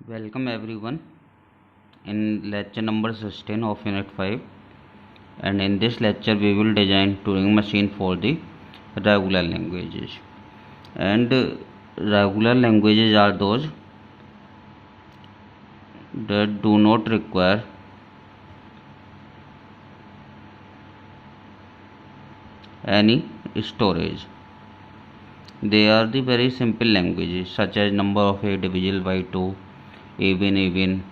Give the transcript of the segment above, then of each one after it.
Welcome everyone in lecture number 16 of unit 5, and in this lecture we will design Turing machine for the regular languages. And regular languages are those that do not require any storage. They are the very simple languages such as number of 8 divisible by 2, even,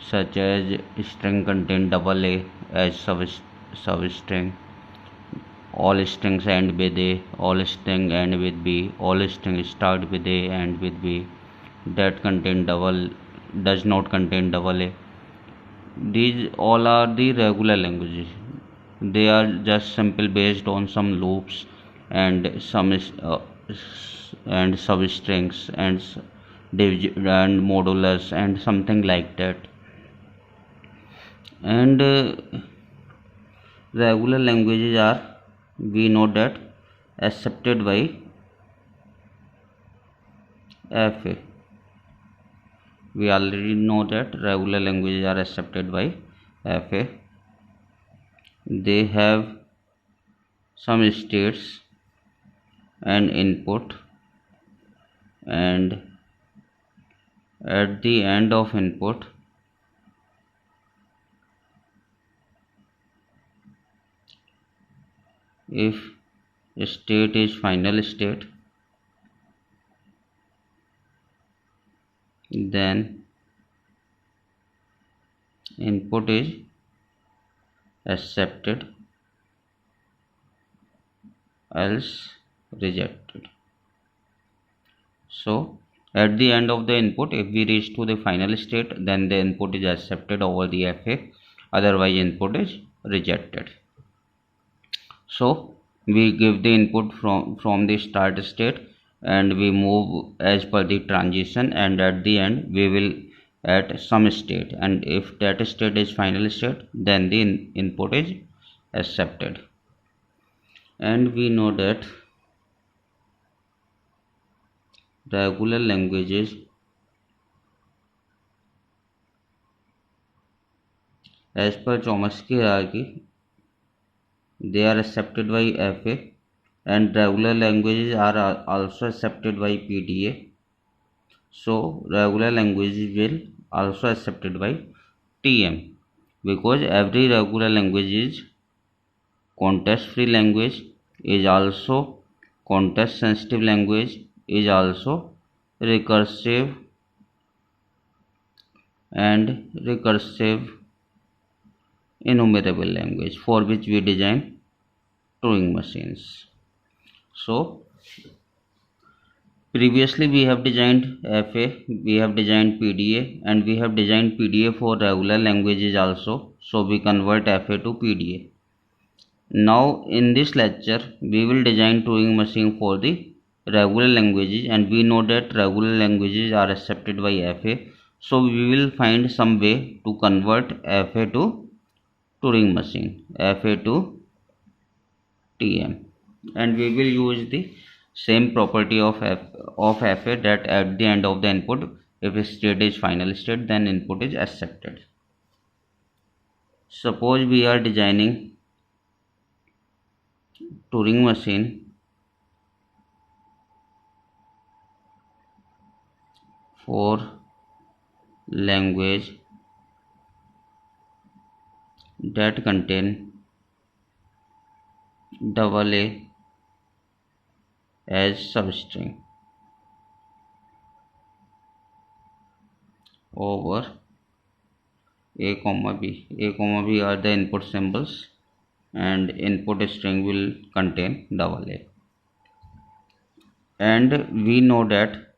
such as string contain double A as substring, all strings end with A, all string end with B, all string start with A and with B, that contain double does not contain double A. These all are the regular languages. They are just simple based on some loops and some and substrings and modulus and something like that. And regular languages are, we know that, accepted by FA. We already know that regular languages are accepted by FA. They have some states and input, and at the end of input if state is final state, then input is accepted, else rejected. So at the end of the input, if we reach to the final state, then the input is accepted over the FA, otherwise input is rejected. So we give the input from the start state and we move as per the transition, and at the end we will at some state, and if that state is final state, then the input is accepted. And we know that regular languages as per Chomsky hierarchy, they are accepted by FA, and regular languages are also accepted by PDA. So regular languages will also accepted by TM, because every regular language is context free language, is also context sensitive language, is also recursive and recursive enumerable language, for which we design Turing machines. So previously we have designed FA, we have designed PDA, and we have designed PDA for regular languages also. So we convert FA to PDA. Now in this lecture we will design Turing machine for the regular languages, and we know that regular languages are accepted by FA. So we will find some way to convert FA to Turing machine, FA to TM, and we will use the same property of FA, that at the end of the input, if state is final state, then input is accepted. Suppose we are designing Turing machine for language that contain double A as substring over A comma B. A comma B are the input symbols, and input string will contain double A. And we know that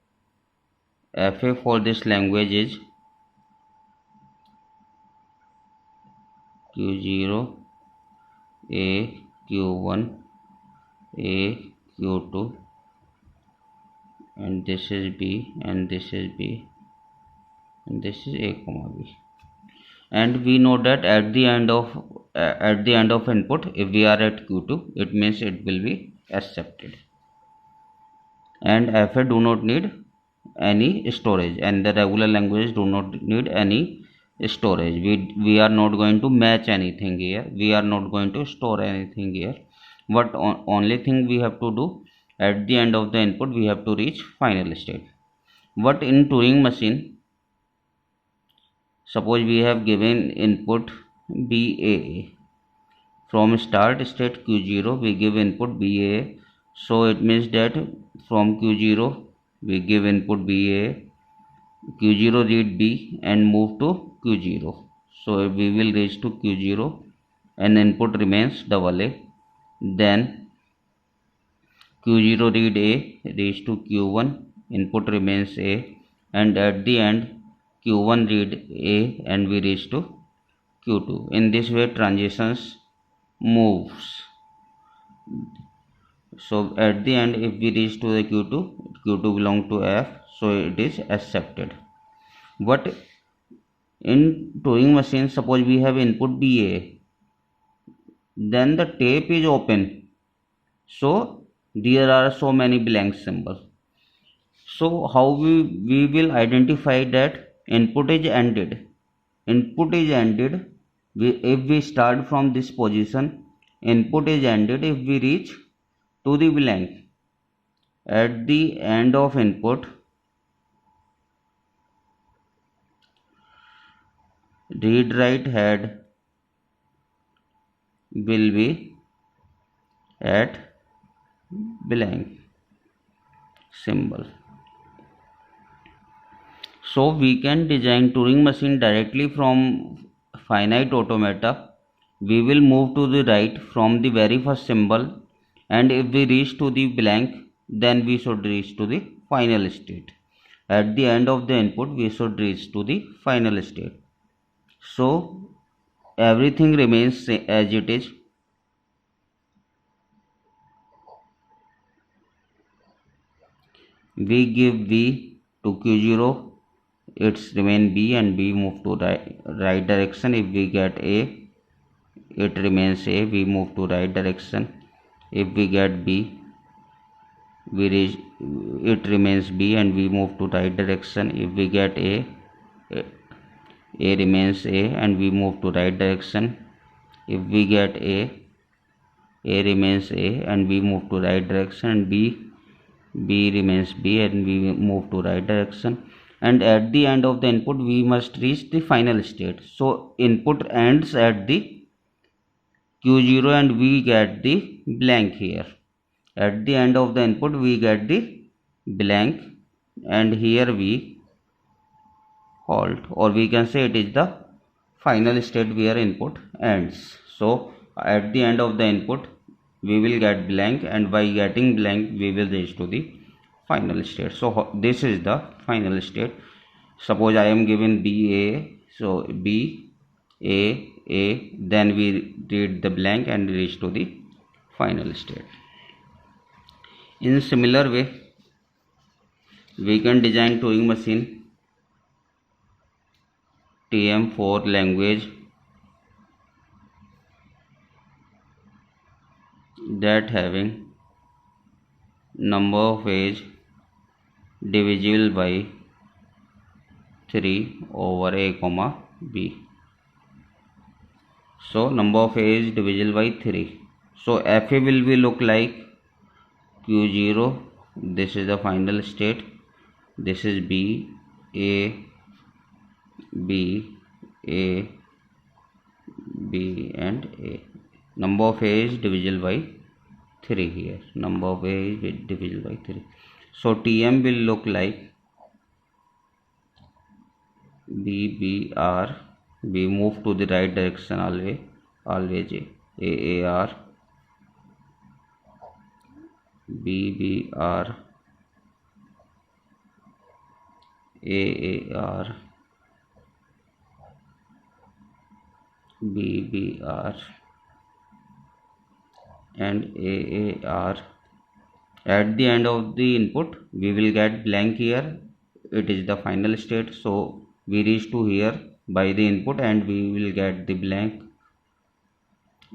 FA for this language is Q0, A, Q1, A, Q2, and this is B, and this is B, and this is A comma B. And we know that at the end of input, if we are at Q2, it means it will be accepted, and FA do not need any storage, and the regular languages do not need any storage. We are not going to match anything here, we are not going to store anything here. What only thing we have to do, at the end of the input we have to reach final state. What in Turing machine, suppose we have given input BA, from start state Q0 we give input BA, so it means that from Q0 we give input BA, Q0 read B and move to Q0, so we will reach to Q0 and input remains AA. Then Q0 read A, reach to Q1, input remains A, and at the end Q1 read A and we reach to Q2. In this way transitions moves. So at the end if we reach to the Q2 belong to F, so it is accepted. But in Turing machine, suppose we have input BA, then the tape is open, so there are so many blank symbols. So how we will identify that input is ended? Input is ended if we start from this position, input is ended if we reach to the blank. At the end of input, read write head will be at blank symbol. So we can design Turing machine directly from finite automata. We will move to the right from the very first symbol, and if we reach to the blank, then we should reach to the final state. At the end of the input we should reach to the final state. So everything remains as it is. We give B to Q0, it's remain B and B move to right direction. If we get A, it remains A, we move to right direction. If we get B, we reach, it remains B and we move to right direction. If we get A remains A and we move to right direction. If we get A remains A and we move to right direction, and B remains B and we move to right direction. And at the end of the input we must reach the final state. So input ends at the Q0 and we get the blank here. At the end of the input we get the blank, and here we halt, or we can say it is the final state where input ends. So at the end of the input we will get blank, and by getting blank we will reach to the final state. So this is the final state. Suppose I am given BA, so B A, then we read the blank and reach to the final state. In similar way we can design Turing machine TM4 language that having number of edge divisible by 3 over A comma B. So number of edge divisible by 3. So FA will be look like Q0, this is the final state, this is B A B A B and A. Number of A is divisible by 3 here. Number of A is divisible by 3. So TM will look like BBR. We move to the right direction always AAR BBR AAR BBR and AAR. At the end of the input we will get blank here, it is the final state. So we reach to here by the input and we will get the blank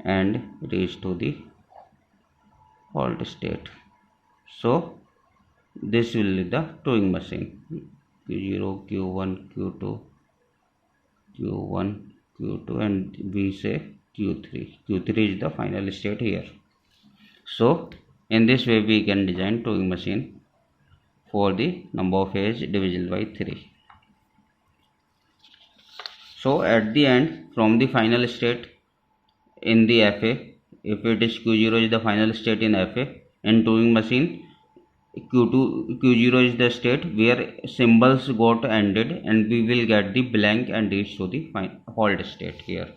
and reach to the halt state. So this will be the Turing machine. Q0, Q1, Q2, Q1, Q2, and we say Q3. Q3 is the final state here. So in this way we can design Turing machine for the number of edge divisible by 3. So at the end, from the final state in the FA, if it is Q0 is the final state in FA, in Turing machine Q0 is the state where symbols got ended, and we will get the blank and reach to the halt state here.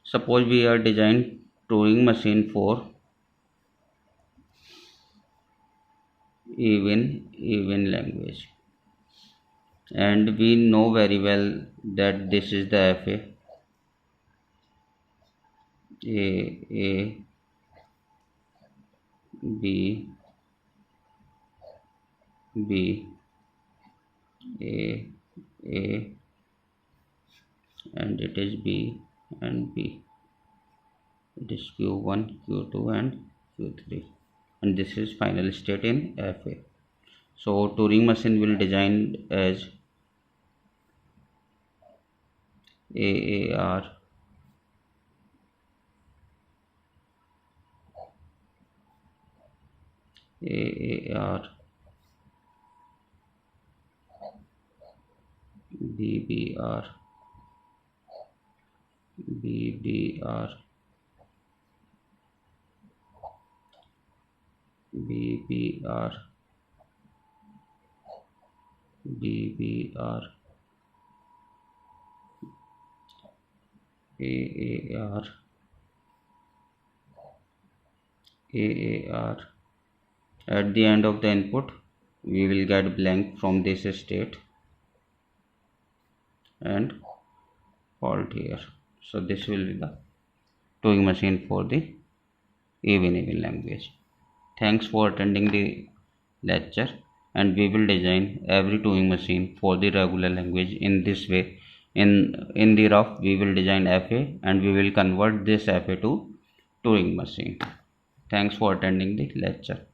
Suppose we are designing Turing machine for even language, and we know very well that this is the FA. A B B A and it is B and B. It is Q1, Q2 and Q3, and this is final state in FA. So Turing machine will design as AAR BBR BBR BBR BBR AAR AAR. At the end of the input we will get blank from this state and halt here. So this will be the Turing machine for the even language. Thanks for attending the lecture, and we will design every Turing machine for the regular language in this way. In the rough we will design FA, and we will convert this FA to Turing machine. Thanks for attending the lecture.